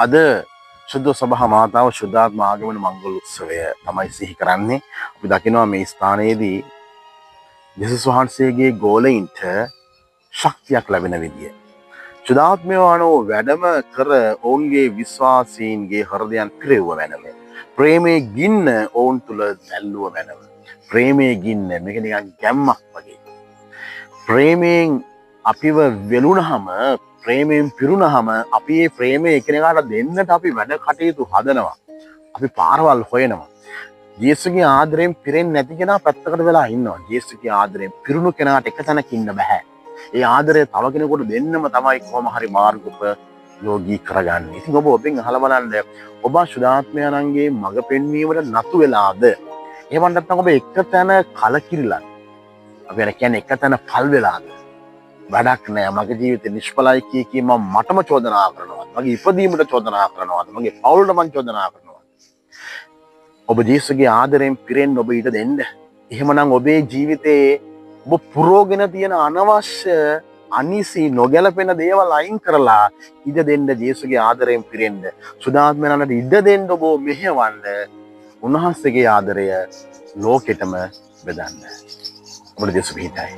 අද සුද්ධ සභා මාතාව ශුද්ධාත්ම ආගමන මංගල උත්සවය තමයි සිහි කරන්නේ. අපි දකිනවා මේ ස්ථානයේදී දෙසස් වහන්සේගේ ගෝලයින්ට ශක්තියක් ලැබෙන විදිය. ශුද්ධාත්මය වනෝ වැඩම කර ඔවුන්ගේ විශ්වාසීන්ගේ හෘදයන් පිරෙව්ව මැනව. ප්‍රේමයේ ගින්න ඔවුන් තුල දැල්ලුව මැනව. ප්‍රේමයේ ගින්න මේක නිකන් ගැම්මක් වගේ. ප්‍රේමයෙන් අපිව වෙලුණහම ප්‍රේමයෙන් පිරුණහම අපි මේ ප්‍රේමය එකිනෙකාට දෙන්නට අපි වැඩ කටයුතු හදනවා. අපි පාරවල් හොයනවා. ජේසුගේ ආදරයෙන් පිරෙන්නේ නැති කෙනා පැත්තකට වෙලා ඉන්නවා. ජේසුගේ ආදරයෙන් පිරුණු කෙනාට එක තැනක ඉන්න බෑ. ඒ ආදරය තව කෙනෙකුට දෙන්නම තමයි කොහොම හරි මාර්ගෝපයෝගී කරගන්නේ. ඉතින් ඔබ ඔබෙන් අහලා බලන්න ඔබ ශුද්ධාත්මයන්ගේ මඟ පෙන්වීමට නතු වෙලාද? එහෙම නැත්නම් ඔබ එක තැන කලකිරිලා. අපි කියන්නේ එක තැන පල් වෙලාද? වැඩක් නෑ මගේ ජීවිතේ නිෂ්ඵලයි කිය මම මටම චෝදනා කරනවා. මගේ ඉපදීමට චෝදනා කරනවා. මගේ පවුලට මම චෝදනා කරනවා. ඔබ ජේසුගේ ආදරයෙන් පිරෙන්න ඔබ ඊට දෙන්න. එහෙමනම් ඔබේ ජීවිතේ ඔබ පුරෝගෙන තියෙන අනවශ්‍ය අනිසි නොගැලපෙන දේවල් අයින් කරලා ඉඩ දෙන්න ජේසුගේ ආදරයෙන් පිරෙන්න. සුදාත්මයන්ට ඉඩ දෙන්න ඔබ මෙහෙවන්න. උන්වහන්සේගේ ආදරය ලෝකෙටම බෙදන්න. ඔබට ජේසු පිහිටයි.